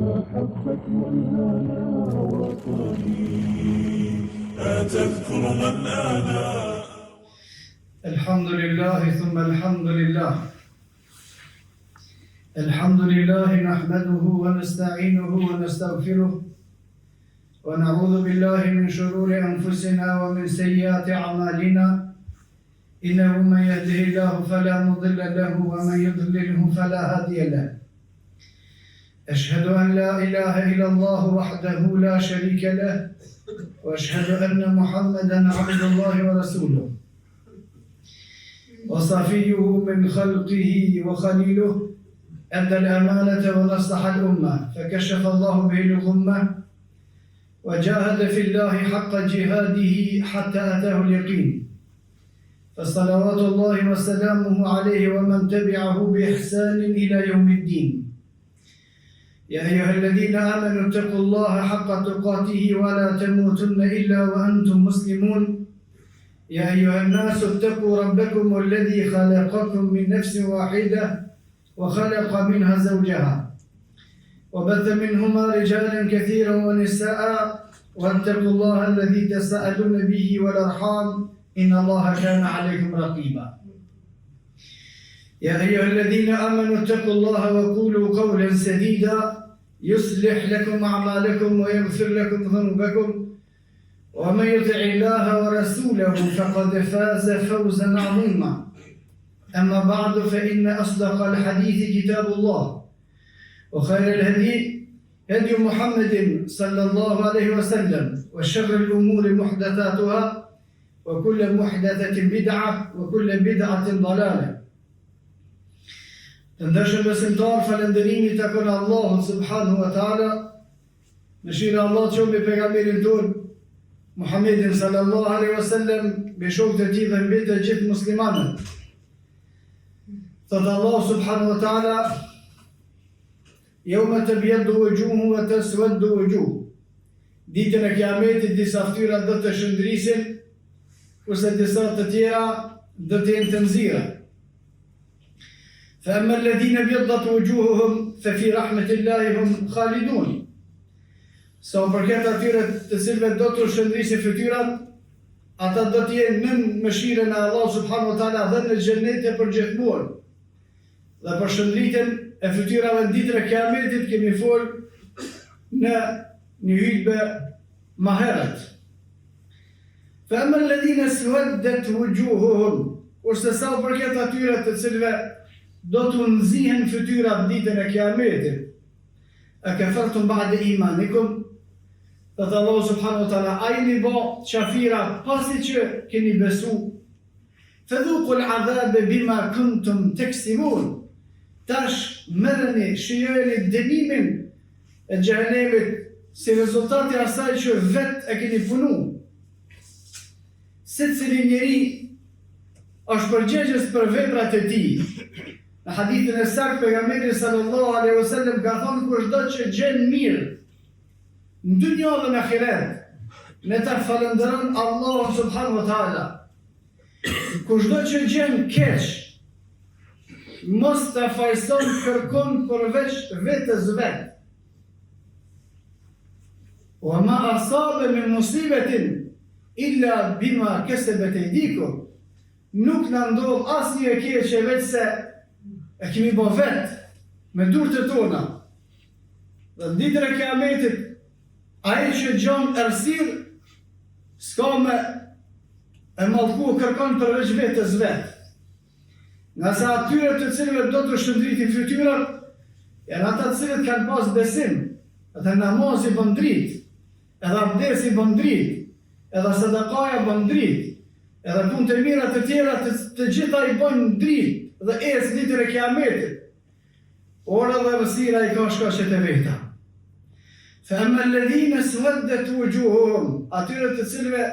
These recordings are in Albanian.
محبة والهنا وطني أتذكر من أنا. الحمد لله ثم الحمد لله. الحمد لله نحمده ونستعينه ونستغفره ونعوذ بالله من شرور أنفسنا ومن سيئات أعمالنا، إنه من يهده الله فلا مضل له ومن يضلله فلا هادي له. أشهد أن لا إله إلا الله وحده لا شريك له، وأشهد أن محمدا عبد الله ورسوله وصفيه من خلقه وخليله، أدى الأمانة ونصح الأمة فكشف الله به الغمة وجاهد في الله حق جهاده حتى أتاه اليقين، فصلوات الله وسلامه عليه ومن تبعه بإحسان إلى يوم الدين. يا أيها الذين آمنوا اتقوا الله حق تقاته ولا تموتن إلا وأنتم مسلمون. يا أيها الناس اتقوا ربكم الذي خلقكم من نفس واحدة وخلق منها زوجها وبث منهما رجالا كثيرا ونساء، واتقوا الله الذي تساءلون به والأرحام إن الله كان عليكم رقيبا. يا أيها الذين آمنوا اتقوا الله وقولوا قولا سديدا يصلح لكم أعمالكم ويغفر لكم ذنوبكم، ومن يطع الله ورسوله فقد فاز فوزا عظيما. أما بعد، فإن أصدق الحديث كتاب الله، وخير الهدي هدي محمد صلى الله عليه وسلم، وشر الأمور محدثاتها، وكل محدثة بدعة وكل بدعة ضلالة. Të ndërshëm besimtar, falënderimi takon Allahut subhanahu wa taala. Mëshira Allah qoftë mbi pejgamberin ton Muhammedin sallallahu alaihi wasallam, me shokët e tij dhe mbi të gjithë muslimanët. Thot Allah subhanahu wa taala: "Yawma tabyaddu wujuhun wa taswaddu wujuh." Ditën e Kiametit disa fytyra do të shndrisin, kurse disa të tjera do të jenë të nxirra. فأما الذين ابيضت وجوههم ففي رحمة الله هم خالدون. Sa përket atyre të cilëve do të shndrisin fytyrat, ata do të jenë në mëshirën e Allah subhanahu wa taala dhe në xhenet e përgjithmonë. Dhe për shndritjen e fytyrave në ditën e Kiametit kemi folë në një hutbë më herët. فأما الذين اسودت وجوههم. Kurse sa përket atyre të cilëve do të nxihen fytyrat ditën e Kiametit, a kafartum ba'da imanikum. Thot Allah subhanahu wa taala: a jeni bë qafira pasi që keni besu? Fadhuqu al-'adhabe bima kuntum taksibun. Tash merrni, shijoni dënimin e xhenemit si rezultati i asaj që vetë e keni punu. Secili njeri është përgjegjës për veprat e tij. Në hadithin e saktë pejgamberi sallallahu alaihi wasallam ka thënë: kushdo që gjen mirë në dynjë dhe në ahiret, ne ta falënderon Allahun subhanahu wa taala. Kushdo që gjen keq, mos ta fajson kërkon përveç vetes vet. Wa ma asaba min musibatin illa bima kasabat aydikum. Nuk na ndodh asnjë e keqe veç se e kemi bo vetë, me durët e tona. Dhe në ditën e Kiametit, ai që gjon errësirë, s'ka me e mallku kërkon përveç vetes vetë. Nga sa atyre të cilëve do të shndritin fytyrat, janë ata të cilët kanë pas besim, edhe namazi bën dritë, edhe abdesi bën dritë, edhe sadakaja bën dritë, edhe punë të mira të tjera të gjitha i bën dritë, dhe esë ditën e Kiametit. Ora dhe vësira i ka shkaqet e veta. فأما الذين اسودت وجوههم. Atyre të cilëve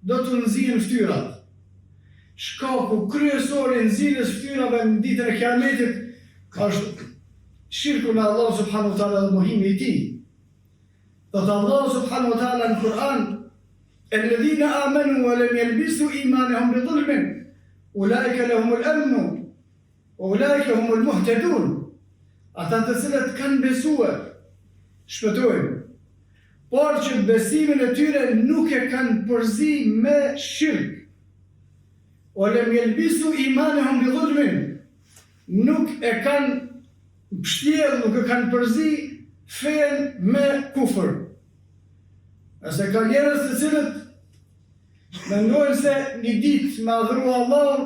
do të nxihen fytyrat. Shkaku kryesor i nxirjes fytyrave në ditën e Kiametit është shirku me Allah subhanahu wa taala dhe mohimi i tij. Thot Allah subhanahu wa taala në Kur'an: "Alladhina amanu wa lam yalbisu imanahum bi dhulmin, ulaika lahumul amnu wa ulaika humul muhtadun." ata të cilët kanë besuar, shpëtojnë, por që besimin e tyre nuk e kanë përzi me shirk. O lem jelbisu imanehum bi dhulmin, nuk e kanë pështjellë, nuk e kanë përzi fen me kufër. Ase ka njerëz të cilët mendojnë se një ditë me adhuru Allah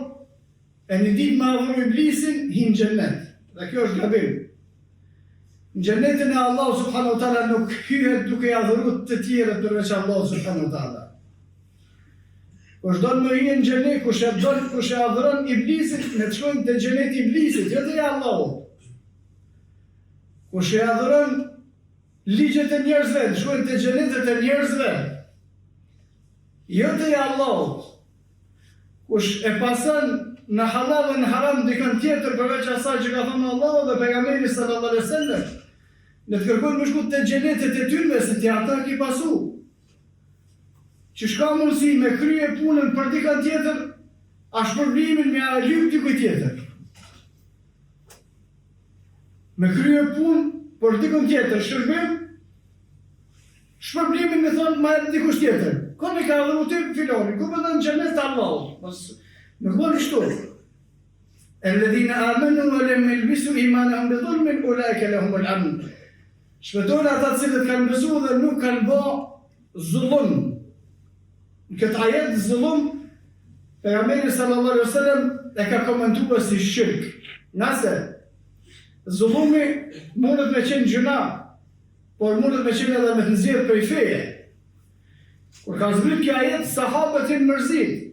e një ditë me adhuru iblisin hinë xhennet. Dhe kjo është gabim. Në xhennetin e Allah subhanahu wa taala nuk hyhet duke adhuru të tjerët përveç Allah subhanahu wa taala. Kush don me hyrë në xhenet, kush e adhuron iblisin, ne të shkojmë te xheneti i iblisit, jo te Allahu. Kush e adhuron ligjet e njerëzve, të shkojmë te xhenetet e njerëzve, jo te Allahu. Kush e pason në halal dhe në haram dikën tjetër përveç asaj që ka thënë Allahu dhe pejgamberi sallallahu alaihi wasallam, ne të kërkojmë me shku te xhenetet e tyre se ti ata ki pasu. Që shka mundësi me krye punën për dikën tjetër, a shpërblimin me a lyp dikë tjetër. Me krye punë për dikën tjetër, shpërblimin me thonë ma e dikush tjetër. Ko me ka adhuru ty filoni, ku për dhe në xhenet të Allahu. Nuk bërë shtu. Alladhina amanu wa lam yalbisu imanahum bi dhulmin ulaika lahumul amn. Shpëtojnë ata cilët kanë besu dhe nuk kanë bë zullum. Në këtë ajet zullum, pejgamberi sallallahu alaihi wasallam e ka komentuar si shirk. Nëse zullumi mundet me qenë gjuna, por mundet me qenë edhe me të nxjerrë prej feje. Kur ka zbrit kjo ajet, sahabët janë mërzit.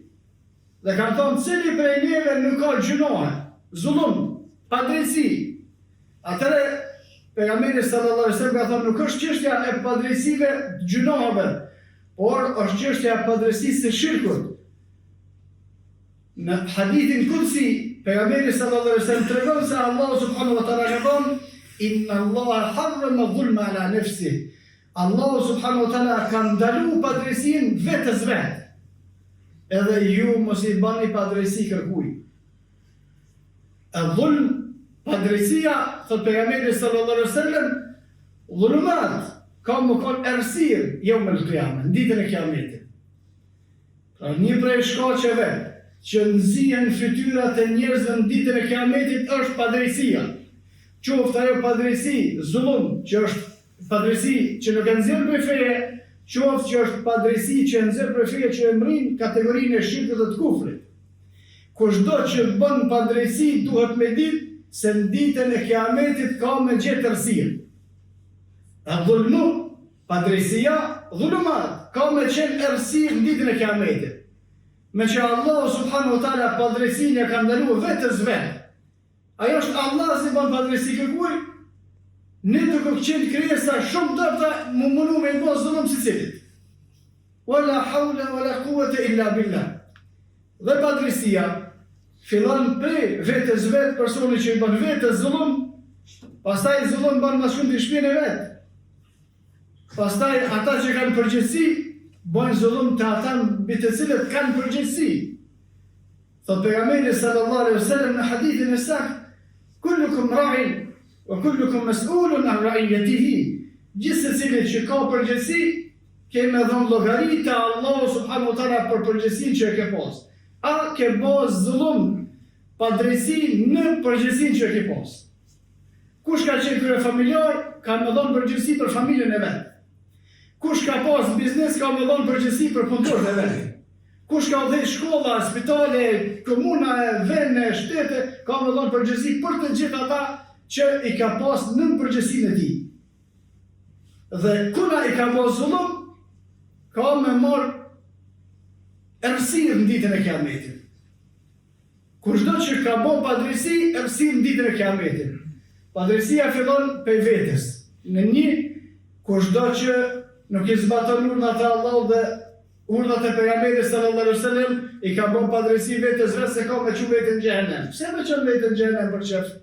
Dhe kanë thonë, cili prej neve nuk ka gjunohe, zullum, padrejtësi. Atëre, pejgamberi sallallahu alaihi wasallam ka thonë, nuk është çështja e padrejtësive gjunoheve, por është çështja e padrejtësisë së shirkut. Në hadithin kudsi, pejgamberi sallallahu alaihi wasallam tregon se Allahu subhanahu wa taala ka thonë, inna Allaha harrama dhulma ala nafsihi. Allahu subhanahu wa taala ka ndaluar padrejtësinë vetes vet. Edhe ju mos i bani padrejtësi kërkuj. E dhulm, padrejtësia, thot pejgamberi sallallahu alaihi wasallam, dhulumat ka më konë ersir jo me l'kjame, në ditën e kiametit. Pra një prej shkaqeve që nxjihen fytyrat e njerëzve në ditën e kiametit është padrejtësia. Qoftë ajo padrejtësi, zullum, që është padrejtësi që nuk e nxjerr prej feje, qoftë që është padrejtësi që e nxjerr prej feje që e mrin kategorinë e shirkut dhe të kufrit. Kushdo që bën padrejtësi duhet me ditë se në ditën e kiametit ka me gjetë ersir. E dhulmu, padrejtësia, dhulumat, ka me qenë ersir në ditën e kiametit. Me që Allah subhanahu wa taala padrejtësinë e ka ndaluar vetes vet. Ajo është Allah si bën padrejtësi kërkuj, ne duke qenë krijesa shumë dopta mundu me bën zullum secilit. Wala hawla wala quwwata illa billah. Dhe padrejtësia fillon prej vetes vet, personi që i bën vetes zullum, pastaj zullum bën më shumë në shtëpinë e vet. Pastaj ata që kanë përgjegjësi bojnë zullum të ata mbi të cilët kanë përgjegjësi. Thot pejgamberi sallallahu alaihi wasallam në hadithin e saktë, kullukum ra'in wa kullukum mas'ulun an ra'iyatihi. Gjithë secili që ka përgjegjësi, ke me dhënë llogari te Allahu subhanahu wa taala për përgjegjësinë që e ke pas. A ke bos zullum, padrejtësi në përgjegjësinë që e ke pas. Kush ka qenë kryefamiljar, ka me dhënë përgjegjësi për familjen e vet. Kush ka pas biznes, ka me dhënë përgjegjësi për punëtorët e vet. Kush ka dhënë shkolla, spitale, komuna, vende, shtete, ka me dhënë përgjegjësi për të gjithë ata që i ka pas nën përgjegjësinë e tij. Dhe kuna i ka pas zullum, ka me marr ersir në ditën e kiametit. Kushdo që ka bën padrejtësi, ersir në ditën e kiametit. Padrejtësia fillon prej vetes. Në një, kushdo që nuk i zbaton urdhat e Allahut dhe urdhat e pejgamberit sallallahu alaihi wasallam, i ka bën padrejtësi vetes vet se ka me çu veten në xhenem. Pse me çon veten në xhenem për çfarë?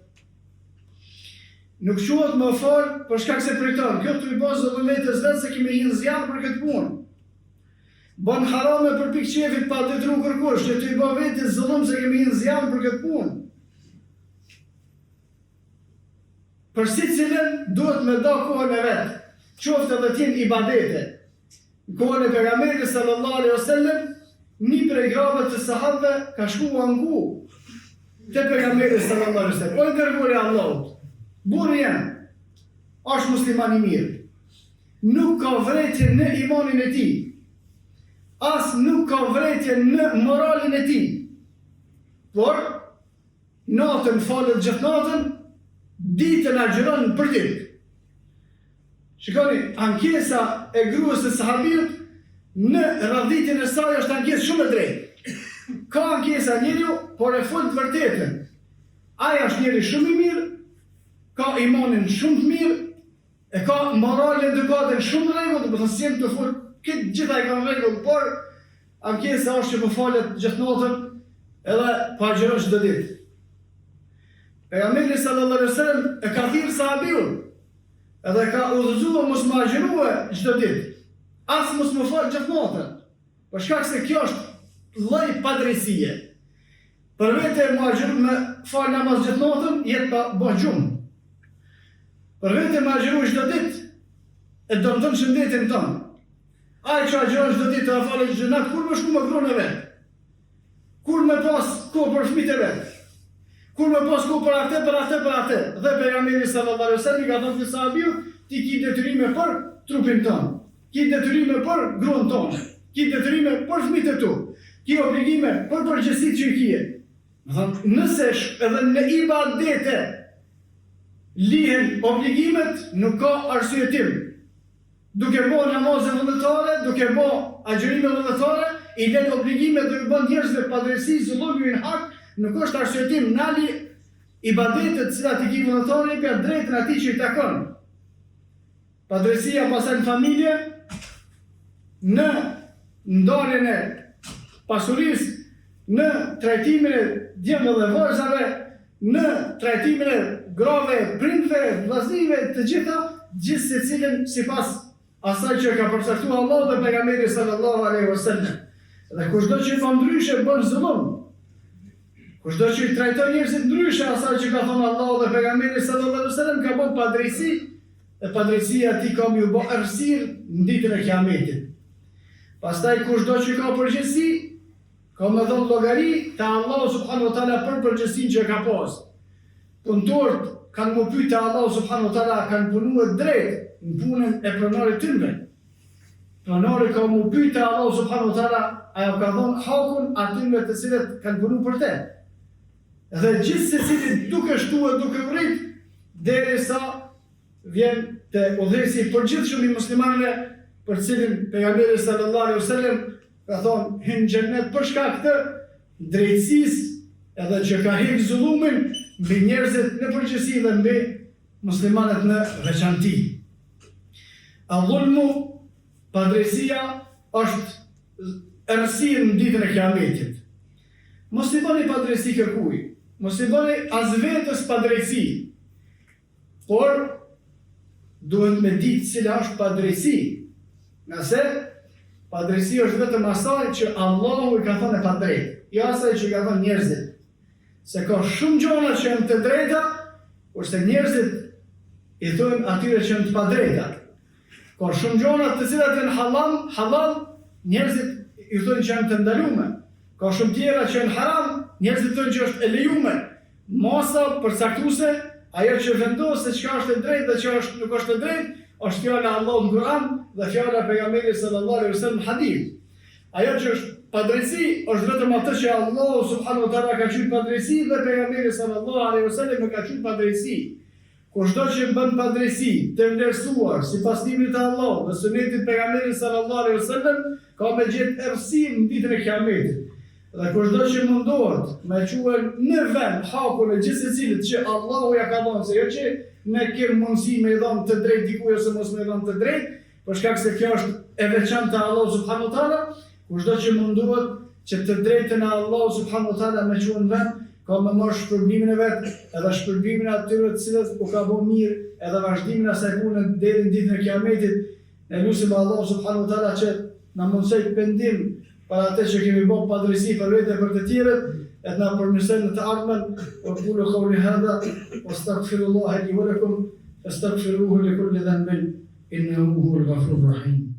Nuk quhet më fal për shkak se priton. Kjo të i bën zullum vetes vet se kemi një zjarr për këtë punë. Bën harame për pikë qefit pa detru kërkush, që të i bën vetes zullum se kemi një zjarr për këtë punë. për secilin duhet me da kohën e vet, qoftë edhe t'jenë ibadete. Në kohën e pejgamberit sallallahu alaihi wasallam, një prej grave të sahabëve ka shkuar ngu te pejgamberi sallallahu alaihi wasallam. O dërguari i Allahut, burri jam, është musliman i mirë. Nuk ka vrejtje në imanin e tij. As nuk ka vrejtje në moralin e tij. Por natën falet gjithë natën, ditën agjeron për ditë. Shikoni, ankesa e gruas së sahabijut në radhitjen e saj është ankesë shumë e drejtë. Ka ankesa njeriu, por e fol të vërtetën. Ai është njeri shumë i mirë, ka imanin shumë të mirë, e ka moralin edukatën shumë në rregull, do të thonë sjell të fol, këtë gjitha e ka në rregull, por ankesa është që po falet gjithë natën edhe po agjeron çdo ditë. Pejgamberi sallallahu alaihi wasallam e ka thirrë sahabiun, edhe ka udhëzuar mos më agjerue çdo ditë. As mos më fal gjithë natën. Për shkak se kjo është lloj padrejësie. Për vete më agjeru me fal namaz gjithë natën, jetë pa bëj gjumë. Për vete më agjeru çdo ditë, e dëmton shëndetin tonë. Ai që agjeron çdo ditë të falë çdo natë, kur më shku me gruan e vet? Kur më pas kohë për fëmijët e vet? Kur më pas kohë për atë? Dhe pejgamberi sallallahu alaihi wasallam i ka thënë sahabiut, ti ke detyrime për trupin tonë, ke detyrime për gruan tonë, ke detyrime për fëmijët e tu, ke obligime për përgjegjësitë që i ke. Do thonë, nëse edhe në ibadete lihen obligimet, nuk ka arsye tim. Duke bo namazë vullnetare, duke bo agjerime vullnetare, i lën obligimet dhe i bën njerëzve padrejsi, zullumi në hak, nuk është arsye tim, nali ibadetet cilat i ki vullnetare, i ka drejtën atij që i takon. Padrejësia pastaj në familje, në ndarjen e pasurisë, në trajtimin e djemve dhe vërzave, në trajtimin e grave, prindve, vllaznive, të gjithë secilin sipas asaj që ka përcaktuar Allahu dhe pejgamberi sallallahu alaihi wasallam. Dhe kushdo që fa ndryshe bën zullum. Kushdo që i trajton njerëzit ndryshe asaj që ka thënë Allahu dhe pejgamberi sallallahu alaihi wasallam, ka bën padrejësi, dhe padrejësia ti ka më bë errësirë në ditën e Kiametit. Pastaj kushdo që ka përgjegjësi, ka më dhënë llogari te Allahu subhanahu wa taala për përgjegjësinë që ka pas. Punëtorët kanë më pyet te Allahu subhanahu wa taala, kanë punuar drejt në punën e pronarit tyre. Pronari ka më pyet te Allahu subhanahu wa taala, ajo ka dhënë hakun atyre të cilët kanë punuar për te. Dhe gjithë secili duke shtuar, duke urrit, derisa vjen te udhëhesi i përgjithshëm i muslimanëve, për cilin pejgamberi sallallahu alaihi wasallam ka thonë hyn në xhennet për shkak të drejtësisë, edhe që ka hek zullumin mbi njerëzit në përgjithësi dhe mbi muslimanët në veçanti. Adhulmu, padrejësia, është errësirë në ditën e Kiametit. Mos i bëni padrejësi kërkuj, mos i bëni as vetës padrejësi, por duhet me ditë cila është padrejësi. Nëse padrejësi është vetëm asaj që Allahu i ka thënë e padrejtë, jo asaj që i ka thënë njerëzit. Se ka shumë gjëra që janë të drejta, kurse njerëzit i thonë atyre që janë të padrejta. Ka shumë gjëra të cilat janë halal, njerëzit i thonë që janë të ndaluara. Ka shumë tjera që janë haram, njerëzit thonë që është e lejuar. Masa përcaktuese, ajo që vendos se çka është e drejtë dhe çka nuk është e drejtë, është fjala e Allahut në Kur'an dhe fjala e pejgamberit sallallahu alaihi wasallam në hadith. Ajo që është padrejësi është vetëm atë që Allahu subhanahu wa taala ka thënë padrejësi dhe pejgamberi sallallahu alaihi wasallam ka thënë padrejësi. Kushdo që bën padrejësi të vlerësuar sipas librit të Allahut dhe sunetit të pejgamberit sallallahu alaihi wasallam, ka me gjetë errësirë në ditën e Kiametit. Dhe kushdo që mundohet me quhen në vend hakun e gjithë secilit që Allahu ja ka dhënë, se jo që ne kemi mundësi me i dhënë të drejtë dikujt ose mos me i dhënë të drejtë, për shkak se kjo është e veçantë te Allahu subhanahu wa taala. Kushdo që mundohet që të drejtën e Allahu subhanahu wa taala me quhen vend, ka me marrë shpërblimin e vet, edhe shpërblimin e atyre të cilët u ka bërë mirë, edhe vazhdimin e asaj pune deri në ditën e Kiametit. Ne lutim Allahu subhanahu wa taala që na mundsoj pendim për atë që kemi bërë padrejësi për vetë e për të tjerët, e të na përmirësojë në të ardhmen. Aqulu qawli hadha wastaghfirullaha li wa lakum fastaghfiruhu li kulli dhanbin innahu huwal ghafurur rahim.